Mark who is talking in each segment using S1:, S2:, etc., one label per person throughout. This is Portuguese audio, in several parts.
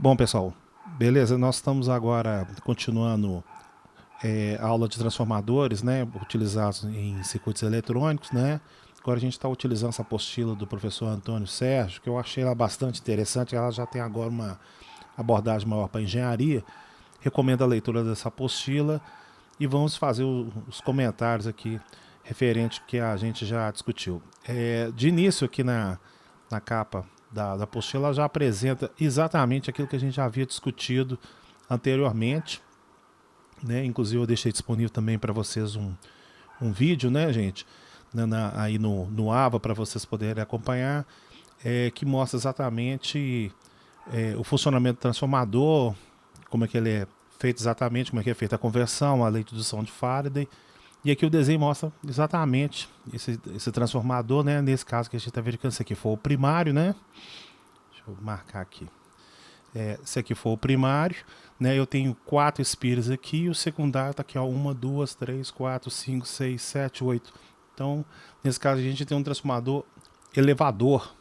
S1: Bom, pessoal, beleza? Nós estamos agora continuando a aula de transformadores, né, utilizados em circuitos eletrônicos, né? Agora a gente está utilizando essa apostila do professor Antônio Sérgio, que eu achei ela bastante interessante. Ela já tem agora uma abordagem maior para engenharia. Recomendo a leitura dessa apostila e vamos fazer os comentários aqui referente ao que a gente já discutiu. De início aqui na capa da apostila, ela já apresenta exatamente aquilo que a gente já havia discutido anteriormente, né? Inclusive eu deixei disponível também para vocês um vídeo, né, gente, aí no AVA para vocês poderem acompanhar, que mostra exatamente o funcionamento do transformador, como é que ele é feito exatamente, como é que é feita a conversão, a lei de indução de Faraday. E aqui o desenho mostra exatamente esse transformador, né? Nesse caso que a gente está verificando, esse aqui foi o primário, né? Deixa eu marcar aqui. Esse aqui foi o primário, né? Eu tenho 4 espíritos aqui, e o secundário está aqui, ó, 1, 2, 3, 4, 5, 6, 7, 8. Então, nesse caso a gente tem um transformador elevador,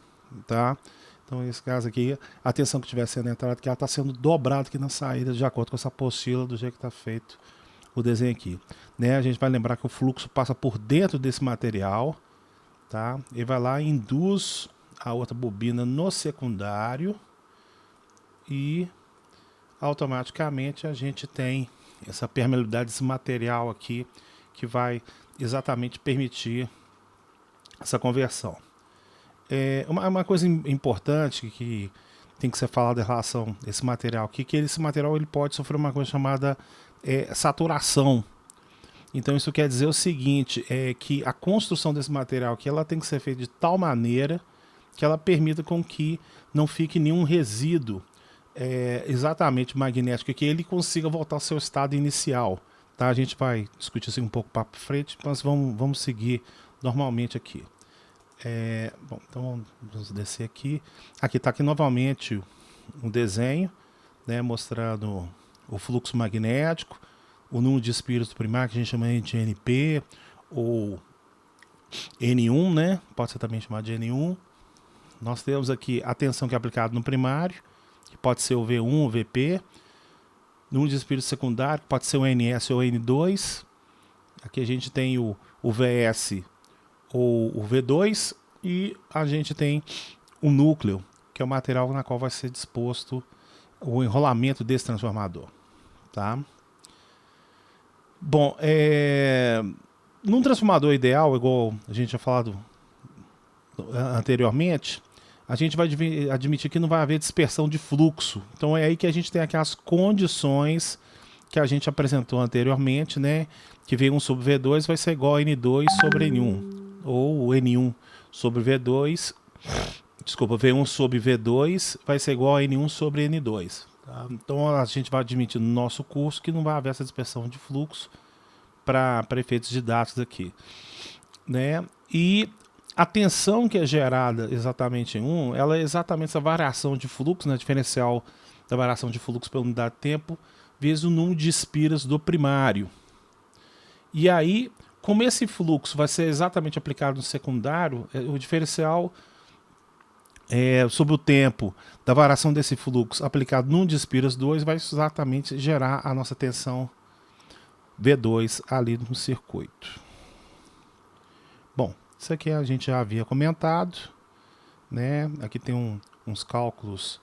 S1: tá? Então, nesse caso aqui, a tensão que estiver sendo entrada, que ela está sendo dobrada aqui na saída, de acordo com essa apostila, do jeito que está feito o desenho aqui, né? A gente vai lembrar que o fluxo passa por dentro desse material, tá? E vai lá e induz a outra bobina no secundário e automaticamente a gente tem essa permeabilidade desse material aqui que vai exatamente permitir essa conversão. Uma coisa importante que tem que ser falada em relação a esse material aqui, que esse material ele pode sofrer uma coisa chamada saturação. Então isso quer dizer o seguinte, que a construção desse material aqui, ela tem que ser feita de tal maneira que ela permita com que não fique nenhum resíduo exatamente magnético, que ele consiga voltar ao seu estado inicial. Tá? A gente vai discutir isso um pouco para frente, mas vamos seguir normalmente aqui. Bom, então vamos descer aqui. Aqui está aqui novamente um desenho, né, mostrando o fluxo magnético, o número de espíritos primários, que a gente chama de NP, ou N1, né? Pode ser também chamado de N1. Nós temos aqui a tensão que é aplicada no primário, que pode ser o V1 ou VP. Número de espíritos secundário, pode ser o NS ou N2. Aqui a gente tem o VS ou o V2. E a gente tem o núcleo, que é o material na qual vai ser disposto o enrolamento desse transformador. Tá? Bom, num transformador ideal, igual a gente já falado anteriormente, a gente vai admitir que não vai haver dispersão de fluxo. Então é aí que a gente tem aquelas condições que a gente apresentou anteriormente, né? Que V1 sobre V2 vai ser igual a N2 sobre N1. Ou N1 sobre V2, desculpa, V1 sobre V2 vai ser igual a N1 sobre N2. Tá? Então a gente vai admitir no nosso curso que não vai haver essa dispersão de fluxo para efeitos didáticos aqui, né? E a tensão que é gerada exatamente em ela é exatamente essa variação de fluxo, né, diferencial da variação de fluxo pela unidade de tempo, vezes o número de espiras do primário. E aí, como esse fluxo vai ser exatamente aplicado no secundário, o diferencial sobre o tempo da variação desse fluxo aplicado num de espiras 2 vai exatamente gerar a nossa tensão V2 ali no circuito. Bom, isso aqui a gente já havia comentado, né? Aqui tem uns cálculos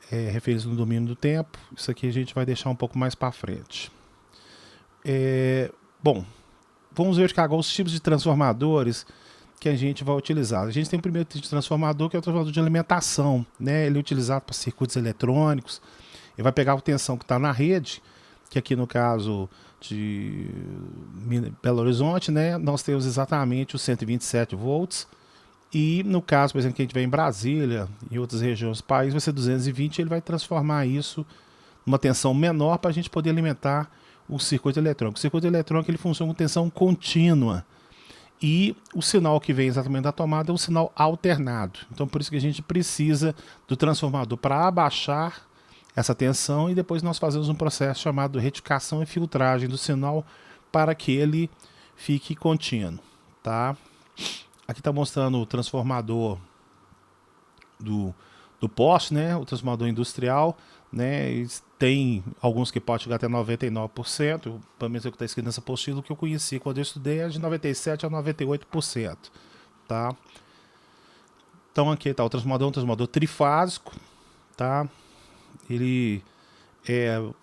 S1: referidos no domínio do tempo. Isso aqui a gente vai deixar um pouco mais para frente. Bom, vamos verificar agora os tipos de transformadores que a gente vai utilizar. A gente tem o primeiro tipo de transformador, que é o transformador de alimentação, né? Ele é utilizado para circuitos eletrônicos. Ele vai pegar a tensão que está na rede, que aqui no caso de Belo Horizonte, né, nós temos exatamente os 127 volts. E no caso, por exemplo, que a gente vê em Brasília e outras regiões do país, vai ser 220, ele vai transformar isso numa tensão menor para a gente poder alimentar o circuito eletrônico. O circuito eletrônico ele funciona com tensão contínua. E o sinal que vem exatamente da tomada é um sinal alternado. Então por isso que a gente precisa do transformador para abaixar essa tensão e depois nós fazemos um processo chamado retificação e filtragem do sinal para que ele fique contínuo. Tá? Aqui está mostrando o transformador do poste, né? O transformador industrial. né? E tem alguns que podem chegar até 99%, pelo menos é o que está escrito nessa apostila, o que eu conheci quando eu estudei é de 97% a 98%, tá? Então aqui está o transformador, um transformador trifásico, tá? Ele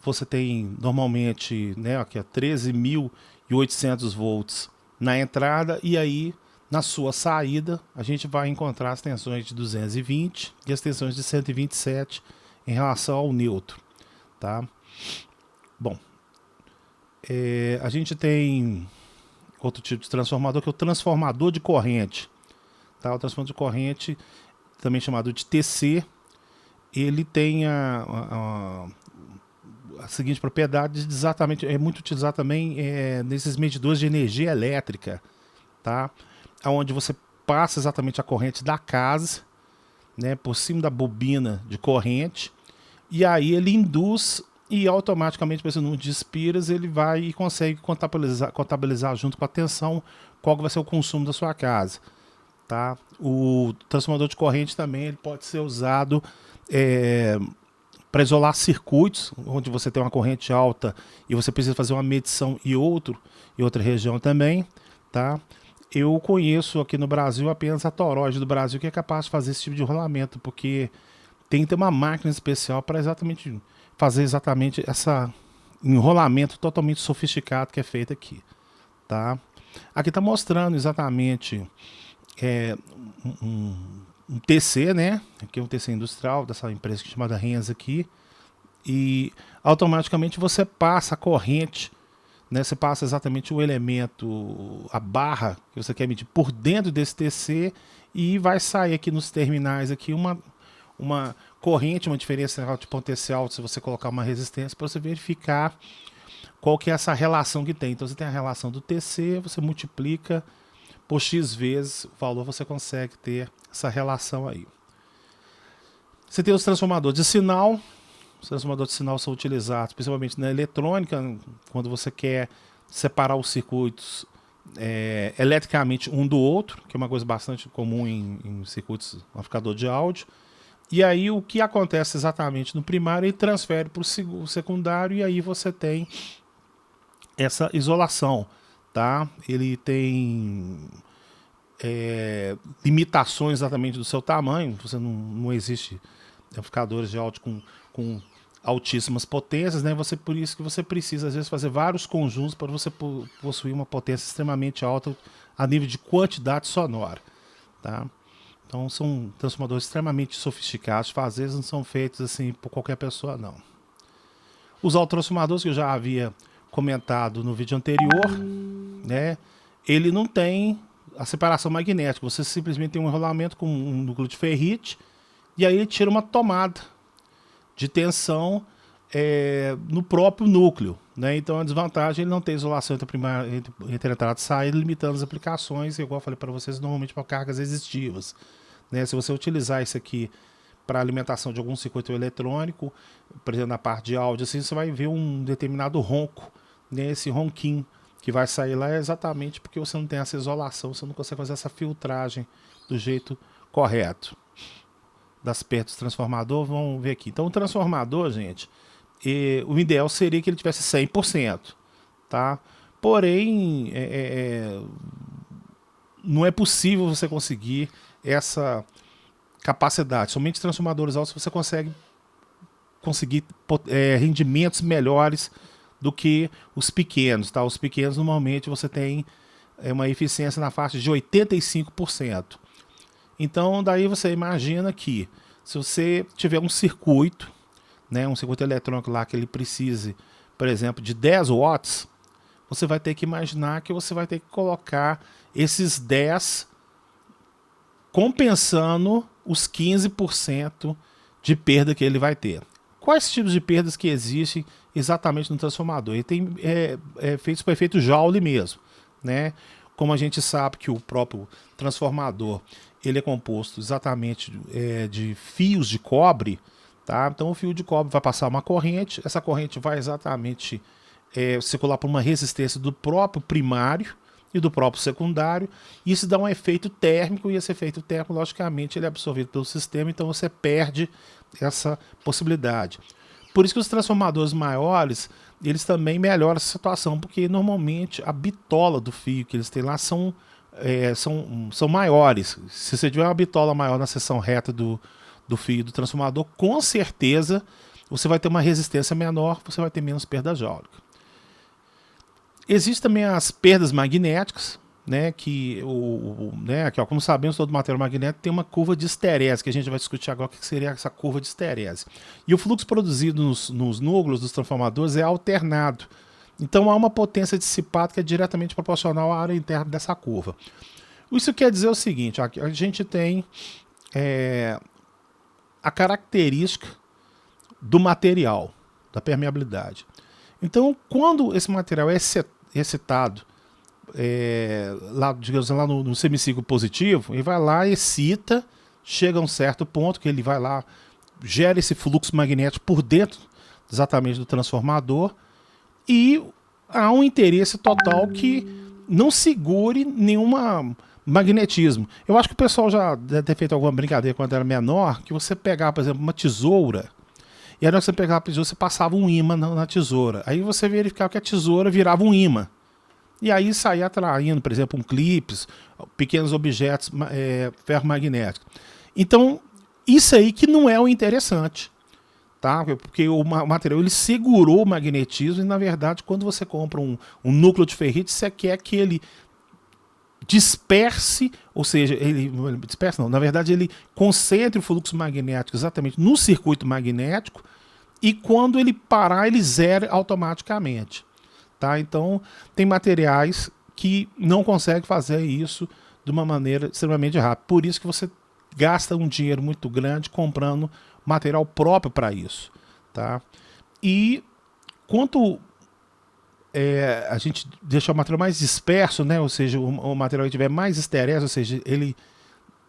S1: você tem normalmente, né, aqui é 13.800 volts na entrada, e aí na sua saída a gente vai encontrar as tensões de 220 e as tensões de 127 em relação ao neutro, tá? Bom, a gente tem outro tipo de transformador, que é o transformador de corrente, tá? O transformador de corrente, também chamado de TC, ele tem a seguinte propriedade, exatamente, é muito utilizado também nesses medidores de energia elétrica, tá? Onde você passa exatamente a corrente da casa, né, por cima da bobina de corrente, e aí ele induz e automaticamente, por esse número de espiras, ele vai e consegue contabilizar junto com a tensão qual que vai ser o consumo da sua casa, tá? O transformador de corrente também ele pode ser usado para isolar circuitos, onde você tem uma corrente alta e você precisa fazer uma medição em outra região também, tá? Eu conheço aqui no Brasil apenas a Toroide do Brasil que é capaz de fazer esse tipo de enrolamento, porque tem que ter uma máquina especial para fazer exatamente esse enrolamento totalmente sofisticado que é feito aqui, tá? Aqui está mostrando exatamente um TC, né? Aqui é um TC industrial dessa empresa chamada Renz aqui, e automaticamente você passa a corrente, né? Você passa exatamente o elemento, a barra que você quer medir por dentro desse TC, e vai sair aqui nos terminais aqui uma corrente, uma diferença de potencial, se você colocar uma resistência, para você verificar qual que é essa relação que tem. Então você tem a relação do TC, você multiplica por X vezes o valor, você consegue ter essa relação aí. Você tem os transformadores de sinal. Os transformadores de sinal são utilizados principalmente na eletrônica, quando você quer separar os circuitos eletricamente um do outro, que é uma coisa bastante comum em circuitos amplificador de áudio. E aí o que acontece exatamente no primário, ele transfere para o secundário, e aí você tem essa isolação, tá? Ele tem limitações exatamente do seu tamanho. Você não existe amplificadores de áudio com altíssimas potências, né? Por isso que você precisa às vezes fazer vários conjuntos para você possuir uma potência extremamente alta a nível de quantidade sonora, tá? Então são transformadores extremamente sofisticados, às vezes não são feitos assim por qualquer pessoa, não. Os autotransformadores que eu já havia comentado no vídeo anterior, né? Ele não tem a separação magnética, você simplesmente tem um enrolamento com um núcleo de ferrite, e aí ele tira uma tomada de tensão no próprio núcleo, né? Então a desvantagem é ele não ter isolação entre a entrada e saída, limitando as aplicações, igual eu falei para vocês, normalmente para cargas resistivas, né? Se você utilizar isso aqui para alimentação de algum circuito eletrônico, por exemplo na parte de áudio, assim, você vai ver um determinado ronco, né? Esse ronquinho que vai sair lá é exatamente porque você não tem essa isolação, você não consegue fazer essa filtragem do jeito correto. Das perdas do transformador, vamos ver aqui. Então o transformador, gente, o ideal seria que ele tivesse 100%, tá? Porém, não é possível você conseguir essa capacidade. Somente transformadores altos você conseguir rendimentos melhores do que os pequenos, tá? Os pequenos normalmente você tem uma eficiência na faixa de 85%. Então daí você imagina que se você tiver um circuito, né, um circuito eletrônico lá que ele precise, por exemplo, de 10 watts, você vai ter que imaginar que você vai ter que colocar esses 10 compensando os 15% de perda que ele vai ter. Quais tipos de perdas que existem exatamente no transformador? Ele tem feito por efeito Joule mesmo, né? Como a gente sabe que o próprio transformador ele é composto exatamente de fios de cobre, tá? Então o fio de cobre vai passar uma corrente, essa corrente vai exatamente circular por uma resistência do próprio primário e do próprio secundário. Isso dá um efeito térmico, e esse efeito térmico, logicamente, ele é absorvido pelo sistema, então você perde essa possibilidade. Por isso que os transformadores maiores, eles também melhoram essa situação, porque normalmente a bitola do fio que eles têm lá são maiores. Se você tiver uma bitola maior na seção reta do fio do transformador, com certeza você vai ter uma resistência menor, você vai ter menos perda jáulica. Existem também as perdas magnéticas, né, aqui, como sabemos, todo material magnético tem uma curva de esterese, que a gente vai discutir agora o que seria essa curva de esterese. E o fluxo produzido nos núcleos dos transformadores é alternado. Então há uma potência dissipada que é diretamente proporcional à área interna dessa curva. Isso quer dizer o seguinte: aqui a gente tem a característica do material, da permeabilidade. Então, quando esse material é excitado, digamos, lá no semiciclo positivo, ele vai lá, excita, chega a um certo ponto que ele vai lá, gera esse fluxo magnético por dentro exatamente do transformador, e há um interesse total que não segure nenhuma magnetismo. Eu acho que o pessoal já deve ter feito alguma brincadeira quando era menor, que você pegava, por exemplo, uma tesoura, e aí na hora que você pegava a tesoura, você passava um ímã na tesoura. Aí você verificava que a tesoura virava um ímã. E aí saía atraindo, por exemplo, clipes, pequenos objetos ferromagnéticos. Então, isso aí que não é o interessante, tá? Porque o material ele segurou o magnetismo e, na verdade, quando você compra um núcleo de ferrite, você quer que ele disperse, ou seja, na verdade ele concentre o fluxo magnético exatamente no circuito magnético e quando ele parar, ele zera automaticamente. Tá? Então, tem materiais que não conseguem fazer isso de uma maneira extremamente rápida. Por isso que você gasta um dinheiro muito grande comprando material próprio para isso. Tá? E quanto a gente deixar o material mais disperso, né? Ou seja, o material tiver mais esterese, ou seja, ele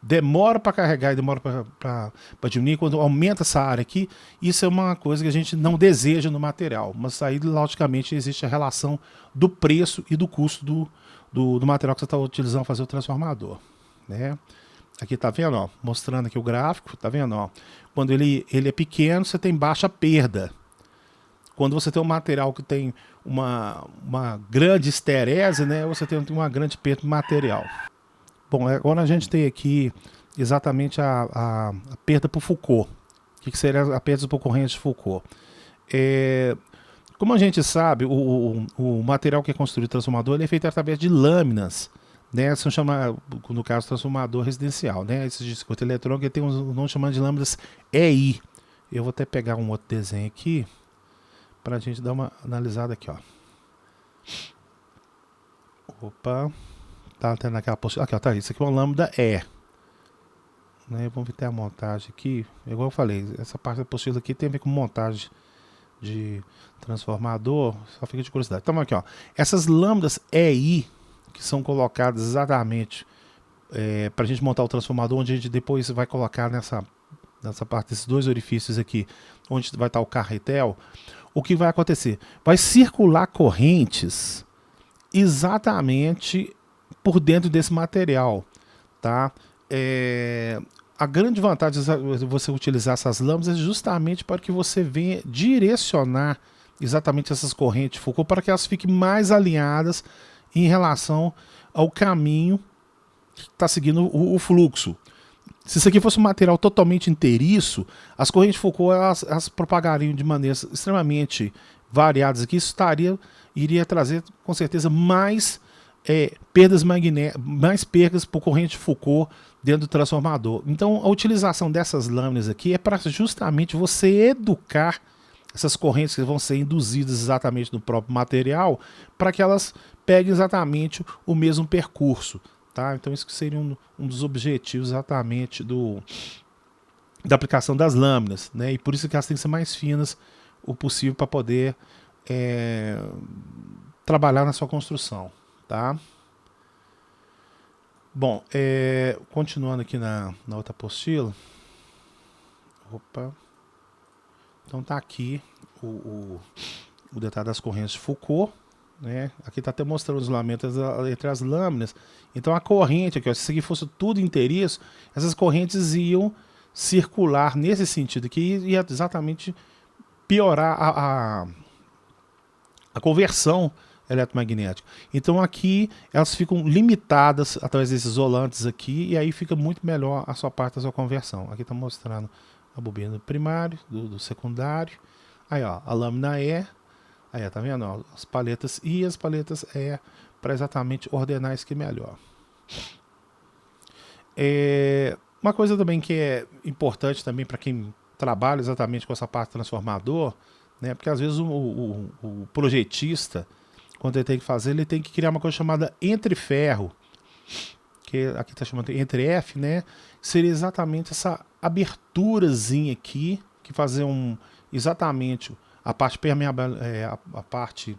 S1: demora para carregar e demora para diminuir, quando aumenta essa área aqui, isso é uma coisa que a gente não deseja no material, mas aí logicamente existe a relação do preço e do custo do material que você está utilizando para fazer o transformador, né? Aqui tá vendo, ó, mostrando aqui o gráfico, tá vendo, ó, quando ele é pequeno você tem baixa perda. Quando você tem um material que tem uma grande esterese, né, você tem uma grande perda de material. Bom, agora a gente tem aqui exatamente a perda por Foucault. O que seria a perda por corrente de Foucault? Como a gente sabe, o material que é construído transformador ele é feito através de lâminas, né? São chamadas, no caso, transformador residencial, né? Esse de circuito eletrônico tem um nome chamado de lâminas EI. Eu vou até pegar um outro desenho aqui para a gente dar uma analisada aqui, ó. Opa. Tá tendo aquela postura. Aqui, ó, tá. Isso aqui é uma lâmina E. Né, vamos ver a montagem aqui. Igual eu falei, essa parte da apostila aqui tem a ver com montagem de transformador. Só fica de curiosidade. Então, aqui, ó. Essas lâminas EI, que são colocadas exatamente para a gente montar o transformador, onde a gente depois vai colocar nessa parte desses dois orifícios aqui, onde vai estar o carretel, o que vai acontecer? Vai circular correntes exatamente por dentro desse material, tá? A grande vantagem de você utilizar essas lâminas é justamente para que você venha direcionar exatamente essas correntes de Foucault para que elas fiquem mais alinhadas em relação ao caminho que está seguindo o fluxo. Se isso aqui fosse um material totalmente inteiriço, as correntes de Foucault elas propagariam de maneiras extremamente variadas aqui. Isso iria trazer com certeza mais perdas por corrente de Foucault dentro do transformador. Então a utilização dessas lâminas aqui é para justamente você educar essas correntes que vão ser induzidas exatamente no próprio material para que elas peguem exatamente o mesmo percurso. Tá? Então isso seria um dos objetivos exatamente da aplicação das lâminas, né? E por isso que elas têm que ser mais finas o possível para poder trabalhar na sua construção. Tá? Bom, continuando aqui na outra apostila. Opa. Então tá aqui o detalhe das correntes de Foucault. Né? Aqui está até mostrando os isolamentos entre as lâminas. Então a corrente aqui, ó, se isso aqui fosse tudo inteiriço, essas correntes iam circular nesse sentido aqui e exatamente piorar a conversão eletromagnética. Então aqui elas ficam limitadas através desses isolantes aqui, e aí fica muito melhor a sua parte da sua conversão. Aqui está mostrando a bobina do primário, do secundário. Aí ó, a lâmina E, aí ó, tá vendo? Ó, as paletas I e as paletas E, para exatamente ordenar isso aqui melhor. Uma coisa também que é importante também para quem trabalha exatamente com essa parte transformador, né? Porque às vezes o projetista, quando ele tem que fazer, ele tem que criar uma coisa chamada entre-ferro, que aqui está chamando entre F, né? Seria exatamente essa aberturazinha aqui, que fazer exatamente a parte permeável, a parte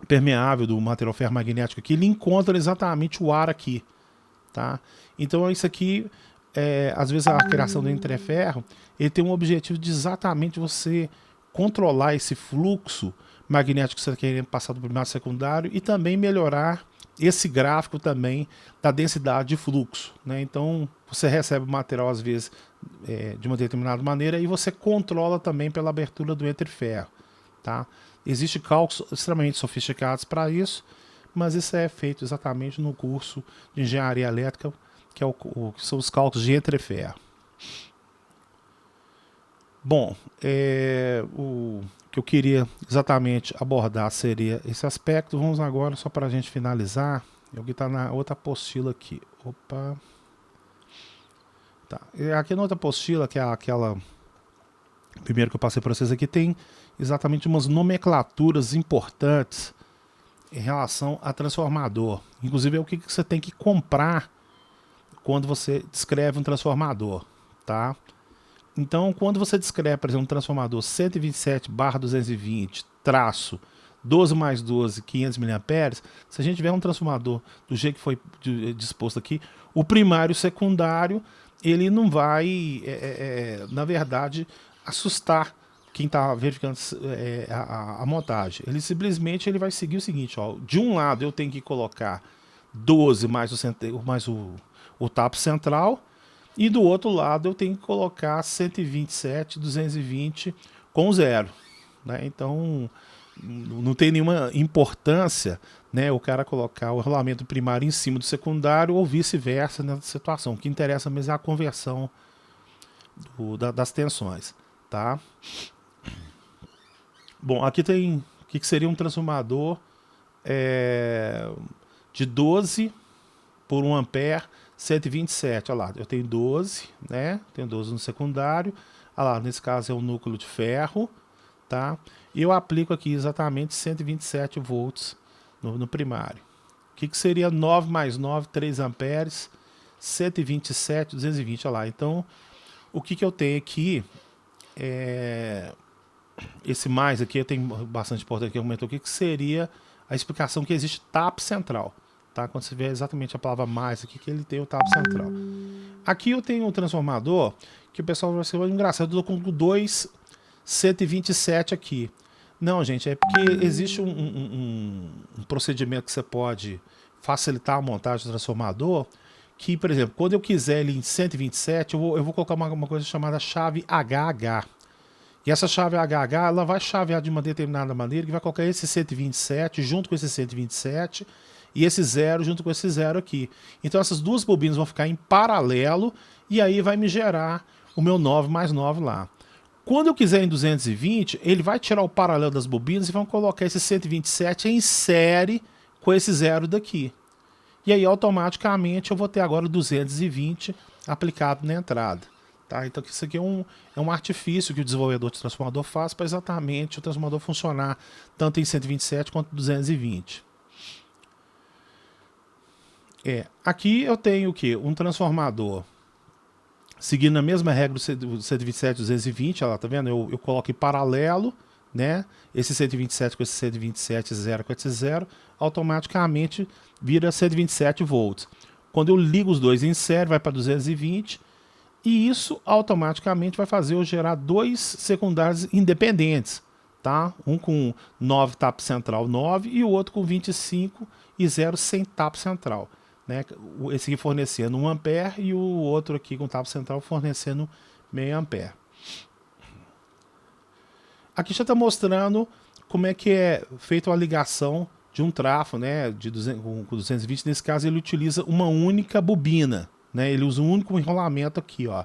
S1: permeável do material ferromagnético aqui, ele encontra exatamente o ar aqui, tá? Então isso aqui, às vezes a criação do entre-ferro, ele tem um objetivo de exatamente você controlar esse fluxo magnético que você está querendo passar do primário e secundário, e também melhorar esse gráfico também da densidade de fluxo, né? Então você recebe o material às vezes de uma determinada maneira, e você controla também pela abertura do entre-ferro, tá? Existem cálculos extremamente sofisticados para isso, mas isso é feito exatamente no curso de engenharia elétrica, que são os cálculos de entre-ferro. Bom, o que eu queria exatamente abordar seria esse aspecto. Vamos agora, só para a gente finalizar, o que está na outra apostila aqui. Opa! Tá. Aqui na outra apostila, que é aquela primeiro que eu passei para vocês aqui, tem exatamente umas nomenclaturas importantes em relação a transformador. Inclusive é o que você tem que comprar quando você descreve um transformador, tá? Então, quando você descreve, por exemplo, um transformador 127/220 traço 12 mais 12, 500 mA, se a gente tiver um transformador do jeito que foi disposto aqui, o primário e o secundário, ele não vai, na verdade, assustar quem está verificando a montagem. Ele simplesmente vai seguir o seguinte, ó, de um lado eu tenho que colocar 12 mais o tapo central, e do outro lado eu tenho que colocar 127, 220 com zero, né? Então não tem nenhuma importância, né, o cara colocar o rolamento primário em cima do secundário ou vice-versa nessa situação. O que interessa mesmo é a conversão das tensões, tá? Bom, aqui tem o que seria um transformador de 12 por 1 ampere, 127, olha lá, eu tenho 12, né? Tenho 12 no secundário, olha lá, nesse caso é um núcleo de ferro, tá? E eu aplico aqui exatamente 127 volts no primário. O que seria 9 mais 9, 3 amperes, 127, 220, olha lá. Então, o que eu tenho aqui, esse mais aqui, eu tenho bastante importante que aumentou, o que seria a explicação que existe TAP central. Tá? Quando você vê exatamente a palavra mais aqui, que ele tem o TAP central. Aqui eu tenho um transformador que o pessoal vai ser engraçado, eu estou com 2 127 aqui. Não, gente, é porque existe um procedimento que você pode facilitar a montagem do transformador, que, por exemplo, quando eu quiser ele em 127, eu vou colocar uma coisa chamada chave HH. E essa chave HH, ela vai chavear de uma determinada maneira, que vai colocar esse 127 junto com esse 127 e esse zero junto com esse zero aqui. Então essas duas bobinas vão ficar em paralelo, e aí vai me gerar o meu 9 mais 9 lá. Quando eu quiser em 220, ele vai tirar o paralelo das bobinas e vão colocar esse 127 em série com esse zero daqui. E aí automaticamente eu vou ter agora 220 aplicado na entrada. Tá? Então isso aqui é um artifício que o desenvolvedor de transformador faz para exatamente o transformador funcionar tanto em 127 quanto 220. Aqui eu tenho o que? Um transformador seguindo a mesma regra do 127 220, olha lá, tá vendo? Eu coloco em paralelo, né? Esse 127 com esse 127, zero com esse zero, automaticamente vira 127 volts. Quando eu ligo os dois em série, vai para 220, e isso automaticamente vai fazer eu gerar dois secundários independentes, tá? Um com 9 tapo central 9 e o outro com 25 e 0 sem tapo central. Né? Esse aqui fornecendo 1 ampere e o outro aqui com tapo central fornecendo meio ampere. Aqui já está mostrando como é que é feita a ligação de um trafo, né, com 220. Nesse caso ele utiliza uma única bobina, né, ele usa um único enrolamento aqui, ó.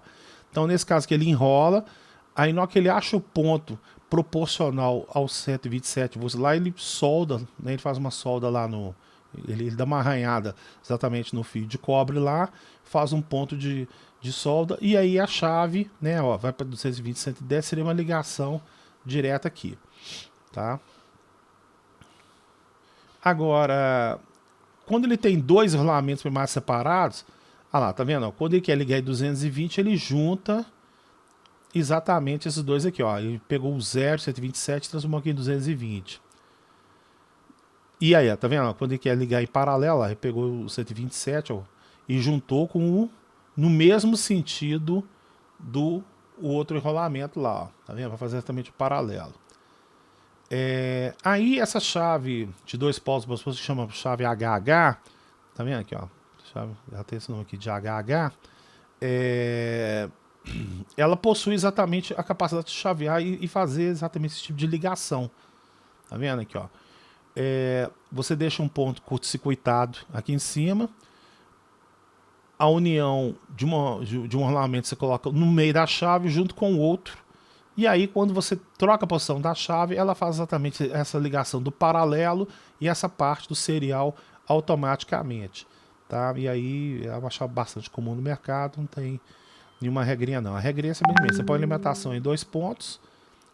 S1: Então nesse caso que ele enrola, aí na hora que ele acha o ponto proporcional ao 127 volts, lá ele solda, né, ele faz uma solda lá no... Ele dá uma arranhada exatamente no fio de cobre lá, faz um ponto de solda, e aí a chave, né, ó, vai para 220, 110, seria uma ligação direta aqui, tá? Agora, quando ele tem dois rolamentos primários separados, olha lá, tá vendo? Ó, quando ele quer ligar em 220, ele junta exatamente esses dois aqui, ó. Ele pegou o 0, 127 e transformou aqui em 220. E aí, ó, tá vendo? Quando ele quer ligar em paralelo, ó, ele pegou o 127, ó, e juntou com o no mesmo sentido do outro enrolamento lá, ó. Tá vendo? Vai fazer exatamente o paralelo. Aí essa chave de dois polos que chama chave HH, tá vendo aqui, ó? Chave, já tem esse nome aqui de HH. Ela possui exatamente a capacidade de chavear e fazer exatamente esse tipo de ligação. Tá vendo aqui, ó? Você deixa um ponto curto-circuitado aqui em cima. A união de um rolamento você coloca no meio da chave junto com o outro. E aí quando você troca a posição da chave, ela faz exatamente essa ligação do paralelo e essa parte do serial automaticamente. Tá? E aí é uma chave bastante comum no mercado, não tem nenhuma regrinha não. A regrinha é simplesmente, você põe a alimentação em 2 pontos,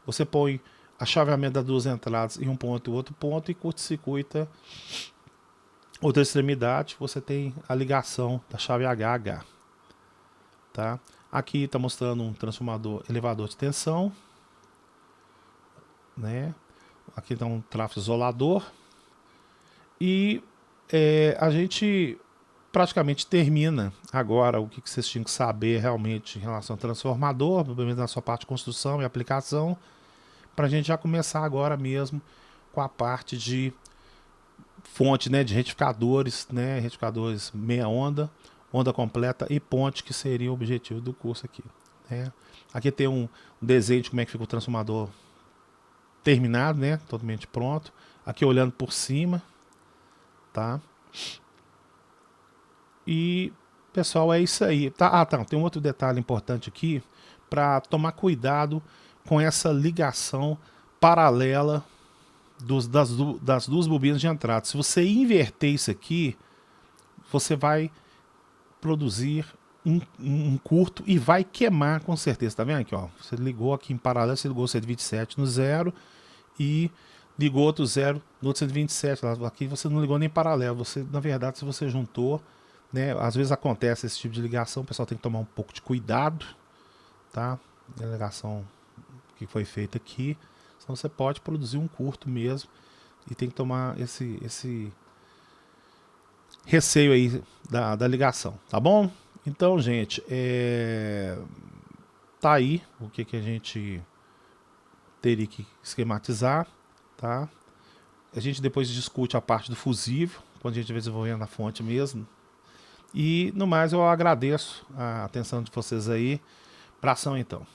S1: você põe a chaveamento das 2 entradas em um ponto e outro ponto e curto-circuita outra extremidade, você tem a ligação da chave HH. Tá? Aqui está mostrando um transformador elevador de tensão, né? Aqui está um tráfego isolador. E a gente praticamente termina agora o que vocês tinham que saber realmente em relação ao transformador, pelo menos na sua parte de construção e aplicação, para a gente já começar agora mesmo com a parte de fonte, né, de retificadores, né, retificadores meia onda, onda completa e ponte, que seria o objetivo do curso aqui, né? Aqui tem um desenho de como é que fica o transformador terminado, né, totalmente pronto. Aqui olhando por cima, tá? E pessoal, é isso aí, tá? Tá, tem um outro detalhe importante aqui para tomar cuidado com essa ligação paralela das duas bobinas de entrada. Se você inverter isso aqui, você vai produzir um curto e vai queimar com certeza. Tá vendo aqui, ó? Você ligou aqui em paralelo, você ligou o 127 no 0 e ligou outro 0 no outro 127. Aqui você não ligou nem paralelo. Você, na verdade, se você juntou, né? Às vezes acontece esse tipo de ligação, o pessoal tem que tomar um pouco de cuidado, tá? A ligação que foi feita aqui, senão você pode produzir um curto mesmo e tem que tomar esse receio aí da ligação, tá bom? Então, gente, tá aí o que a gente teria que esquematizar, tá? A gente depois discute a parte do fusível, quando a gente vai desenvolvendo a fonte mesmo. E no mais eu agradeço a atenção de vocês aí. Abração então.